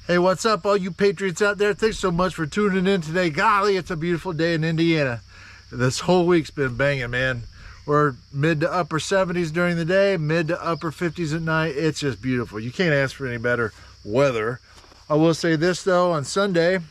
Hey, what's up, all you Patriots out there? Thanks so much for tuning in today. Golly, it's a beautiful day in Indiana. This whole week's been banging, man. We're mid to upper 70s during the day, mid to upper 50s at night. It's just beautiful. You can't ask for any better weather. I will say this, though. On Sunday,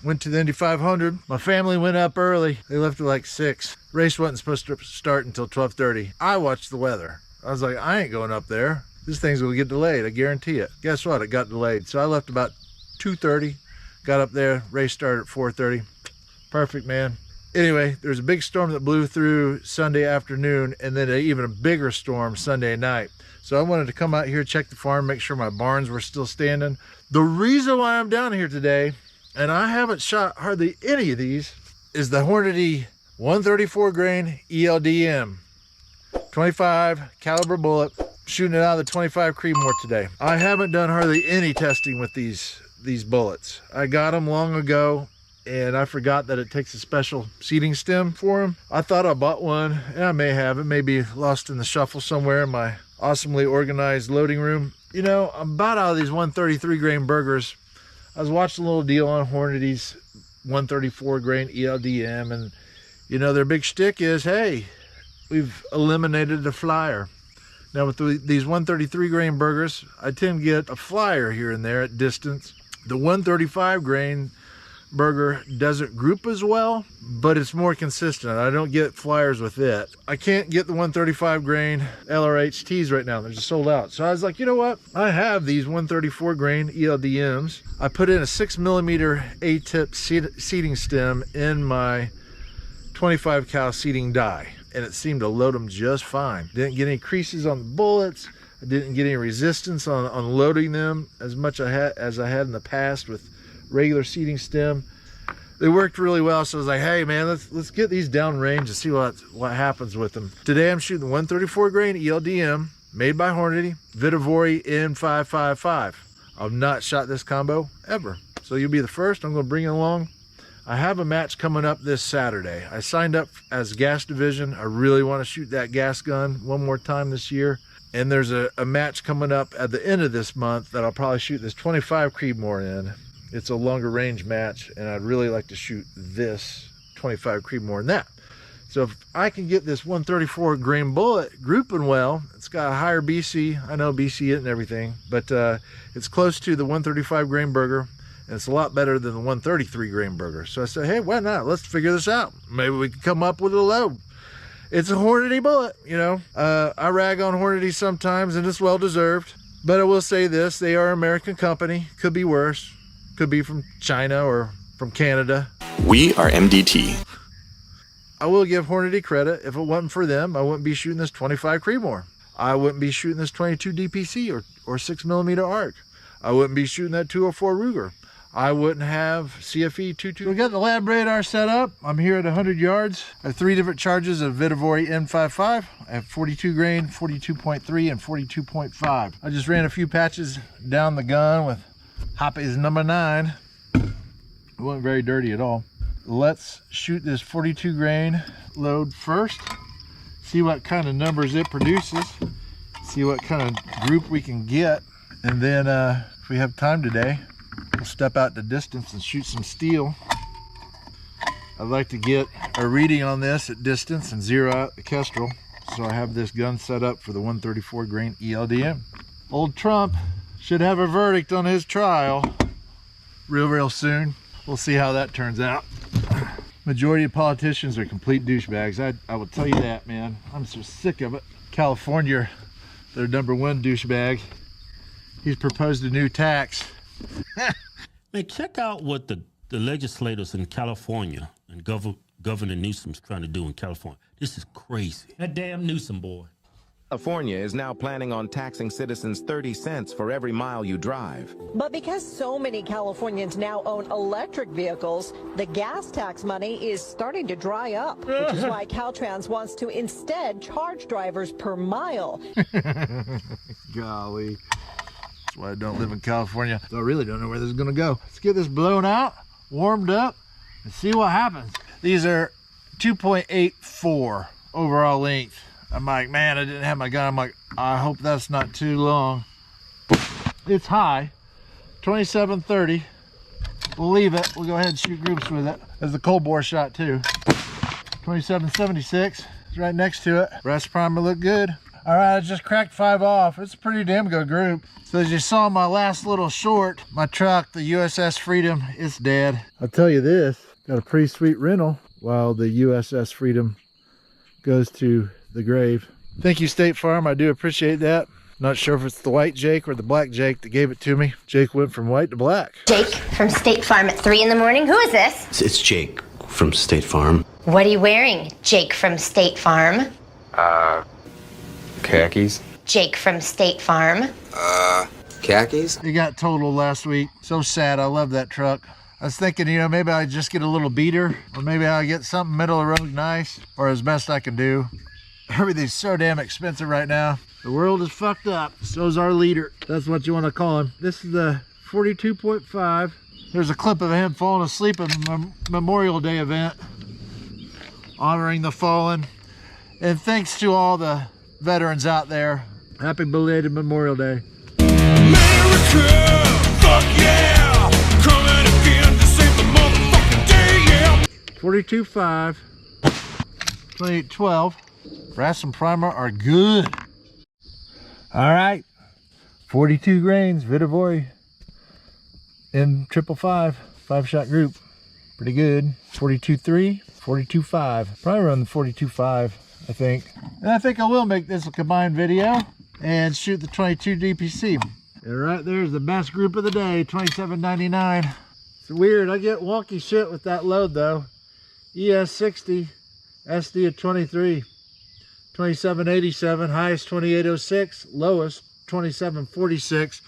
went to the Indy 500. My family went up early. They left at like 6. Race wasn't supposed to start until 12:30. I watched the weather. I was like, I ain't going up there. This thing's gonna get delayed, I guarantee it. Guess what? It got delayed. So I left about 2:30, got up there, race started at 4:30. Perfect, man. Anyway, there's a big storm that blew through Sunday afternoon, and then even a bigger storm Sunday night. So I wanted to come out here, check the farm, make sure my barns were still standing. The reason why I'm down here today, and I haven't shot hardly any of these, is the Hornady 134 grain ELDM 25 caliber bullet. Shooting it out of the 25 Creedmoor today. I haven't done hardly any testing with these bullets. I got them long ago, and I forgot that it takes a special seating stem for them. I thought I bought one, and I may have. It may be lost in the shuffle somewhere in my awesomely organized loading room. You know, I'm about out of these 133 grain burgers. I was watching a little deal on Hornady's 134 grain ELDM, and you know, their big shtick is, hey, we've eliminated the flyer. Now with these 133 grain burgers, I tend to get a flyer here and there at distance. The 135 grain burger doesn't group as well, but it's more consistent. I don't get flyers with it. I can't get the 135 grain LRHTs right now. They're just sold out. So I was like, you know what? I have these 134 grain ELDMs. I put in a 6mm A-tip seating stem in my 25 cal seating die, and it seemed to load them just fine. Didn't get any creases on the bullets. I didn't get any resistance on loading them as much as I had in the past with regular seating stem. They worked really well, so I was like, hey man, let's get these down range and see what happens with them. Today I'm shooting 134 grain ELDM made by Hornady, ELDM and N555. I've not shot this combo ever, so you'll be the first. I'm going to bring it along. I have a match coming up this Saturday. I signed up as gas division. I really want to shoot that gas gun one more time this year. And there's a match coming up at the end of this month that I'll probably shoot this 25 Creedmoor in. It's a longer range match, and I'd really like to shoot this 25 Creedmoor in that. So if I can get this 134 grain bullet grouping well, it's got a higher BC. I know BC it and everything, but it's close to the 135 grain burger. And it's a lot better than the 133 grain burger. So I said, hey, why not? Let's figure this out. Maybe we can come up with a load. It's a Hornady bullet, you know. I rag on Hornady sometimes, and it's well-deserved. But I will say this, they are an American company. Could be worse. Could be from China or from Canada. We are MDT. I will give Hornady credit. If it wasn't for them, I wouldn't be shooting this 25 Creedmoor. I wouldn't be shooting this 22 DPC or 6mm ARC. I wouldn't be shooting that 204 Ruger. I wouldn't have CFE 22. We got the lab radar set up. I'm here at 100 yards. I have 3 different charges of ELDM and N555. I have 42 grain, 42.3, and 42.5. I just ran a few patches down the gun with Hoppy's number 9. It wasn't very dirty at all. Let's shoot this 42 grain load first. See what kind of numbers it produces. See what kind of group we can get. And then if we have time today, we'll step out the distance and shoot some steel. I'd like to get a reading on this at distance and zero out the Kestrel. So I have this gun set up for the 134 grain ELDM. Old Trump should have a verdict on his trial real soon. We'll see how that turns out. Majority of politicians are complete douchebags. I will tell you that, man. I'm so sick of it. California, their #1 douchebag. He's proposed a new tax. Man, check out what the legislators in California and Governor Newsom's trying to do in California. This is crazy. That damn Newsom boy. California is now planning on taxing citizens 30 cents for every mile you drive. But because so many Californians now own electric vehicles, the gas tax money is starting to dry up, which is why Caltrans wants to instead charge drivers per mile. Golly. That's why I don't live in California. So I really don't know where this is going to go. Let's get this blown out, warmed up, and see what happens. These are 2.84 overall length. I'm like, man, I didn't have my gun. I'm like, I hope that's not too long. It's high. 2730. We'll leave it. We'll go ahead and shoot groups with it. There's the cold bore shot too. 2776 is right next to it. Rest primer look good. All right, I just cracked 5 off. It's a pretty damn good group. So as you saw in my last little short, my truck, the USS Freedom, is dead. I'll tell you this, got a pretty sweet rental while the USS Freedom goes to the grave. Thank you, State Farm. I do appreciate that. Not sure if it's the white Jake or the black Jake that gave it to me. Jake went from white to black. Jake from State Farm at 3 in the morning. Who is this? It's Jake from State Farm. What are you wearing, Jake from State Farm? Khakis. Jake from State Farm. Khakis? It got totaled last week. So sad. I love that truck. I was thinking, you know, maybe I just get a little beater, or maybe I'll get something middle of the road nice, or as best I can do. Everything's so damn expensive right now. The world is fucked up. So's our leader. That's what you want to call him. This is the 42.5. There's a clip of him falling asleep at a Memorial Day event, honoring the fallen. And thanks to all the veterans out there, happy belated Memorial Day. America, fuck yeah, coming again to save the motherfucking day, yeah. 42.5, 2812. Brass and primer are good. All right, 42 grains, Vitavory N555, 5-shot group. Pretty good. 42.3, 42.5. Probably run the 42.5, I think. And I think I will make this a combined video and shoot the 22 DPC. And right there's the best group of the day, 27.99. It's weird, I get wonky shit with that load though. ES60, SD at 23. 27.87, highest 28.06, lowest 27.46.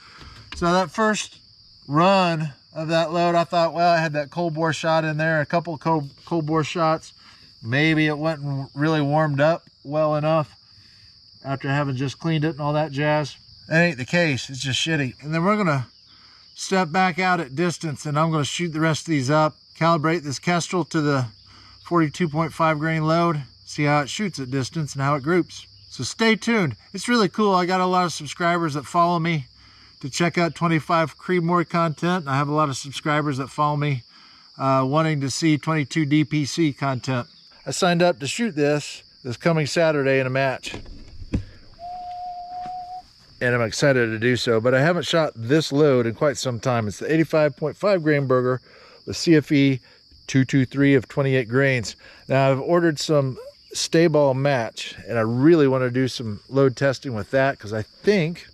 So that first run of that load, I thought, well, I had that cold bore shot in there, a couple of cold bore shots. Maybe it wasn't really warmed up well enough after having just cleaned it and all that jazz. That ain't the case, it's just shitty. And then we're gonna step back out at distance and I'm gonna shoot the rest of these up, calibrate this Kestrel to the 42.5 grain load, see how it shoots at distance and how it groups. So stay tuned. It's really cool. I got a lot of subscribers that follow me to check out 25 Creedmoor content. I have a lot of subscribers that follow me wanting to see 22 DPC content. I signed up to shoot this coming Saturday in a match. And I'm excited to do so, but I haven't shot this load in quite some time. It's the 85.5 grain burger with CFE 223 of 28 grains. Now I've ordered some stay ball match and I really want to do some load testing with that because I think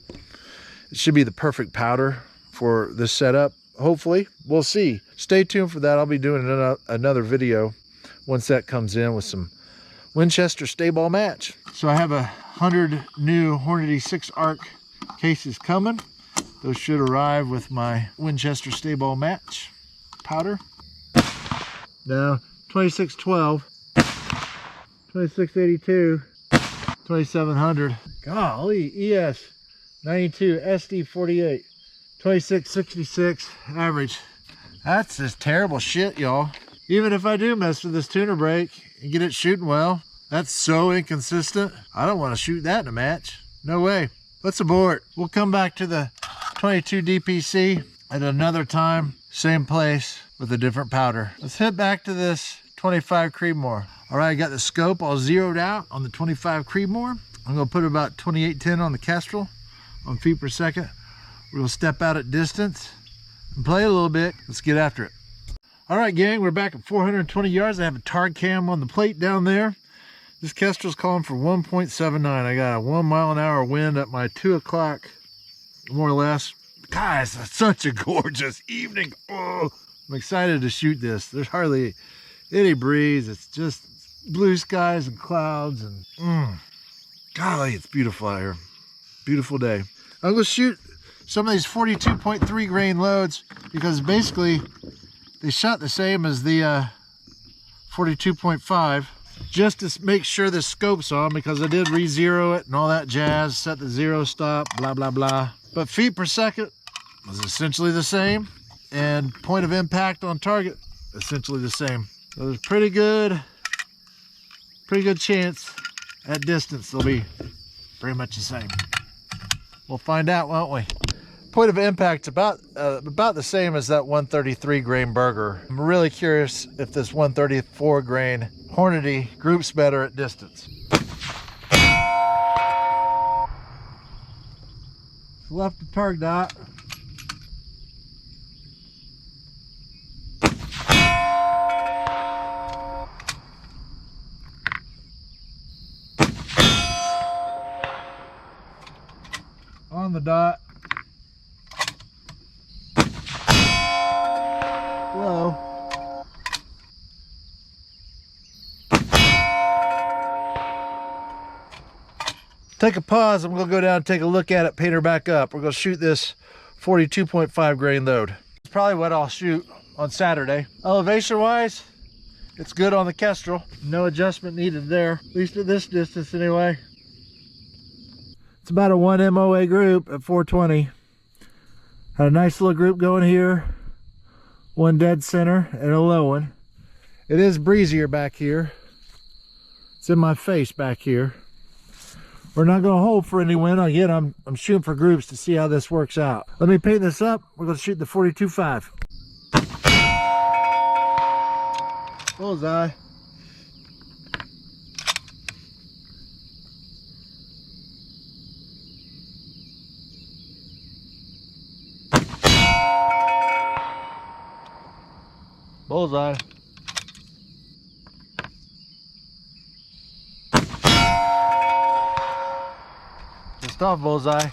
it should be the perfect powder for this setup. Hopefully, we'll see. Stay tuned for that. I'll be doing another video once that comes in with some Winchester stay ball match. So I have 100 new Hornady 6 arc cases coming. Those should arrive with my Winchester stay ball match powder. Now 2612, 2682, 2700. Golly, ES 92, SD 48, 2666 average. That's just terrible shit, y'all. Even if I do mess with this tuner brake and get it shooting well, that's so inconsistent. I don't want to shoot that in a match. No way. Let's abort. We'll come back to the 22 DPC at another time, same place with a different powder. Let's head back to this 25 Creedmoor. All right, I got the scope all zeroed out on the 25 Creedmoor. I'm gonna put about 2810 on the Kestrel on feet per second. We'll step out at distance and play a little bit. Let's get after it. All right, gang, we're back at 420 yards. I have a tar cam on the plate down there. This Kestrel's calling for 1.79. I got a 1 mile an hour wind at my 2 o'clock, more or less. Guys, it's such a gorgeous evening. Oh, I'm excited to shoot this. There's hardly any breeze. It's just blue skies and clouds and golly, it's beautiful out here. Beautiful day. I'm gonna shoot some of these 42.3 grain loads because basically they shot the same as the 42.5 just to make sure the scope's on because I did re-zero it and all that jazz, set the zero stop, blah, blah, blah. But feet per second was essentially the same and point of impact on target, essentially the same. So there's pretty good chance at distance they'll be pretty much the same. We'll find out, won't we? point of impact's about the same as that 133 grain burger. I'm really curious if this 134 grain Hornady groups better at distance. Left the target dot. On the dot. Low. Take a pause. I'm going to go down and take a look at it, paint her back up. We're going to shoot this 42.5 grain load. It's probably what I'll shoot on Saturday. Elevation wise, it's good on the Kestrel. No adjustment needed there, at least at this distance anyway. It's about a 1 MOA group at 420. Had a nice little group going here. One dead center and a low one. It is breezier back here. It's in my face back here. We're not going to hold for any wind. Again, I'm shooting for groups to see how this works out. Let me paint this up. We're going to shoot the 42.5. Bullseye. Bullseye. Just off bullseye.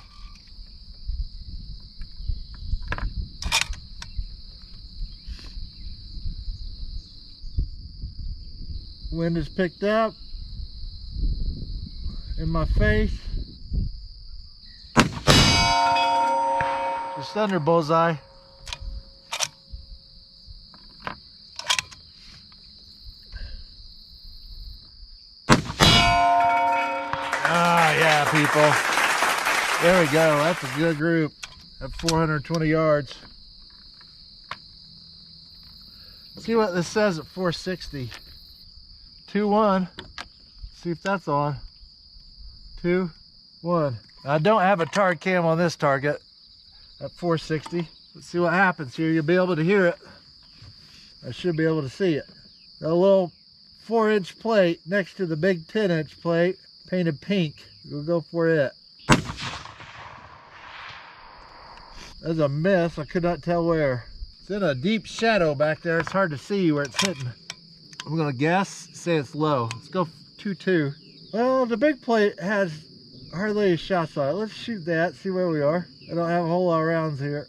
Wind is picked up in my face. Just under bullseye. Ah, yeah, people. There we go. That's a good group at 420 yards. See what this says at 460. 2-1. See if that's on. 2-1. I don't have a target cam on this target at 460. Let's see what happens here. You'll be able to hear it. I should be able to see it. Got a little 4-inch plate next to the big 10-inch plate, painted pink. We'll go for it. There's a miss. I could not tell where. It's in a deep shadow back there. It's hard to see where it's hitting. I'm gonna guess, say it's low. Let's go 2-2. Well, the big plate has hardly any shots on it. Let's shoot that, see where we are. I don't have a whole lot of rounds here.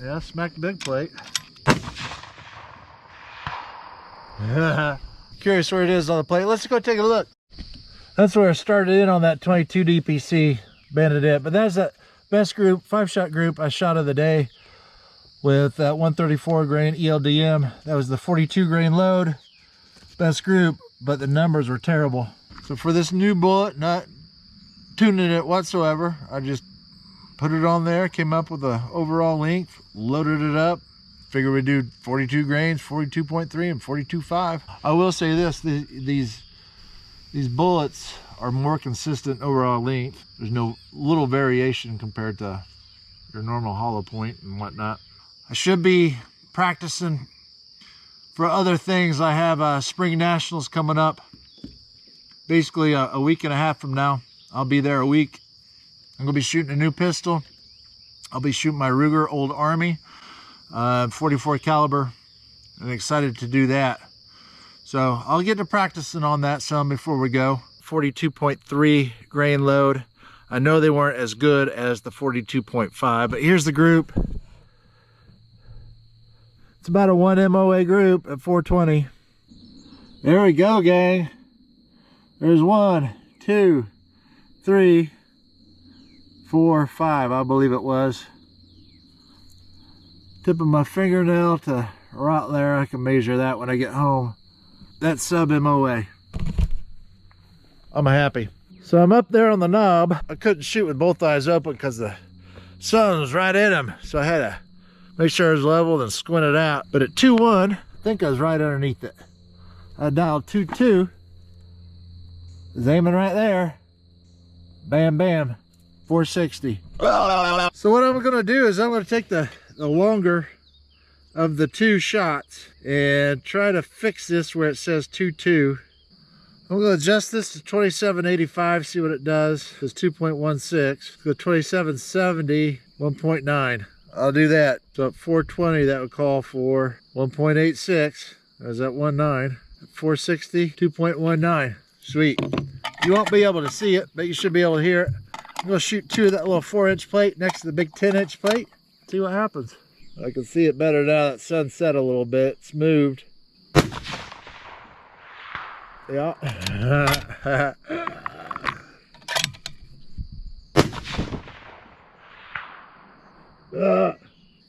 Yeah, smack the big plate. Curious where it is on the plate. Let's go take a look. That's where I started in on that 22 DPC banded it. But that's that best group, 5-shot group I shot of the day with that 134 grain ELDM. That was the 42 grain load. Best group, but the numbers were terrible. So for this new bullet, not tuning it whatsoever, I just put it on there, came up with the overall length, loaded it up, figured we'd do 42 grains, 42.3 and 42.5. I will say this, these bullets are more consistent overall length. There's no little variation compared to your normal hollow point and whatnot. I should be practicing for other things. I have Spring Nationals coming up. Basically a week and a half from now. I'll be there a week. I'm gonna be shooting a new pistol. I'll be shooting my Ruger Old Army 44 caliber. I'm excited to do that. So I'll get to practicing on that some before we go. 42.3 grain load. I know they weren't as good as the 42.5, but here's the group. It's about a 1 MOA group at 420. There we go, gang. There's 1, 2, 3, 4, 5, I believe it was. Tip of my fingernail to right there. I can measure that when I get home. That's sub MOA. I'm happy. So I'm up there on the knob. I couldn't shoot with both eyes open because the sun was right in them. So I had to make sure it was leveled and squint it out. But at 2-1, I think I was right underneath it. I dialed 2-2. Was aiming right there. Bam, bam. 460. So what I'm going to do is I'm going to take the longer of the two shots and try to fix this where it says 2.2. I'm going to adjust this to 2785, see what it does. It's 2.16. Go 2770, 1.9. I'll do that. So at 420, that would call for 1.86. There's that 1.9. At 460, 2.19. Sweet. You won't be able to see it, but you should be able to hear it. I'm going to shoot two of that little 4-inch plate next to the big 10-inch plate. See what happens. I can see it better now that sun set a little bit. It's moved. Yeah.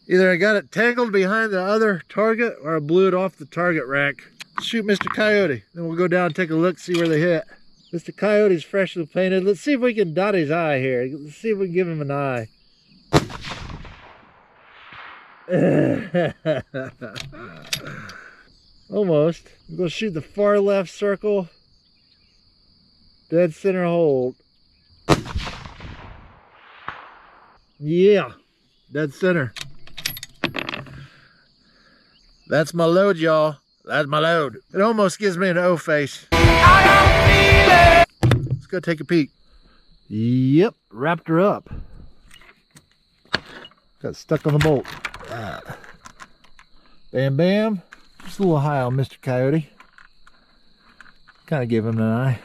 Either I got it tangled behind the other target or I blew it off the target rack. Shoot Mr. Coyote. Then we'll go down and take a look, see where they hit. Mr. Coyote's freshly painted. Let's see if we can dot his eye here. Let's see if we can give him an eye. Almost. I'm going to shoot the far left circle. Dead center hold. Yeah. Dead center. That's my load, y'all. That's my load. It almost gives me an O face. Let's go take a peek. Yep. Wrapped her up. Got stuck on the bolt. Bam, bam. Just a little high on Mr. Coyote. Kind of gave him an eye.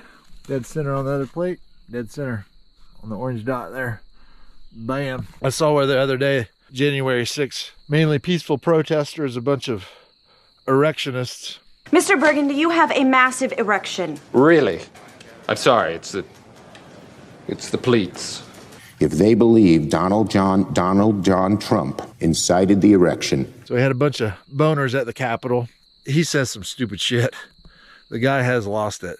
Dead center on the other plate. Dead center on the orange dot there. Bam. I saw where the other day, January 6th, mainly peaceful protesters, a bunch of erectionists. Mr. Burgundy, you have a massive erection. Really? I'm sorry, it's the pleats. If they believe Donald John Trump incited the erection. So we had a bunch of boners at the Capitol. He says some stupid shit. The guy has lost it.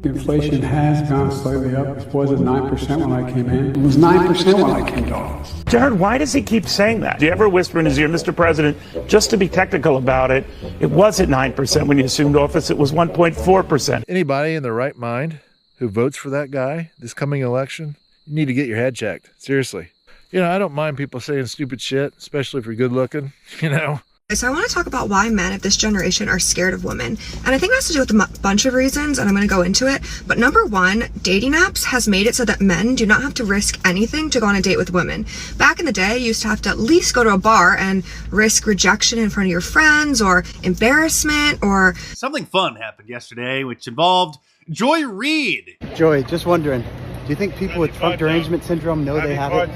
Inflation has gone slightly up. It was at 9% when I came in. It was 9% when I came to office. Jared, why does he keep saying that? Do you ever whisper in his ear, Mr. President, just to be technical about it, it was at 9% when you assumed office, it was 1.4%. Anybody in their right mind who votes for that guy this coming election, you need to get your head checked. Seriously. You know, I don't mind people saying stupid shit, especially if you're good looking, you know. So I want to talk about why men of this generation are scared of women. And I think it has to do with a bunch of reasons, and I'm going to go into it. But number one, dating apps has made it so that men do not have to risk anything to go on a date with women. Back in the day, you used to have to at least go to a bar and risk rejection in front of your friends or embarrassment or... Something fun happened yesterday, which involved Joy Reid. Joy, just wondering, do you think people with Trump derangement syndrome know they have it?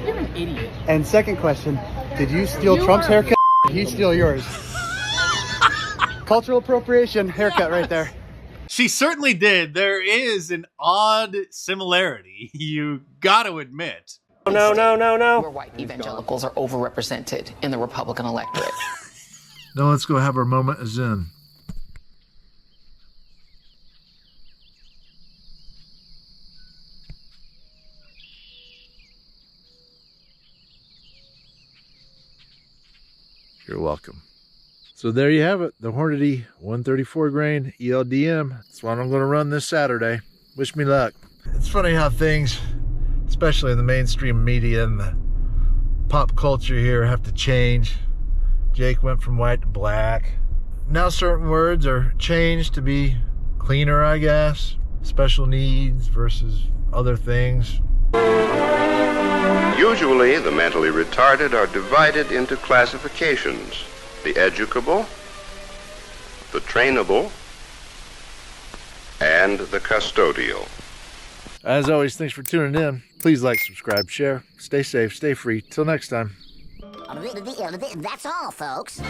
You're an idiot. And second question, did you steal Trump's haircut? Did he steal yours? Cultural appropriation haircut right there. She certainly did. There is an odd similarity, you got to admit. No. Where white evangelicals are overrepresented in the Republican electorate. Now let's go have our moment of Zen. You're welcome. So there you have it, the Hornady 134 grain ELDM. That's what I'm going to run this Saturday. Wish me luck. It's funny how things, especially in the mainstream media and the pop culture here, have to change. Jake went from white to black. Now certain words are changed to be cleaner, I guess. Special needs versus other things. Usually, the mentally retarded are divided into classifications: the educable, the trainable, and the custodial. As always, thanks for tuning in. Please like, subscribe, share. Stay safe, stay free. Till next time. That's all, folks.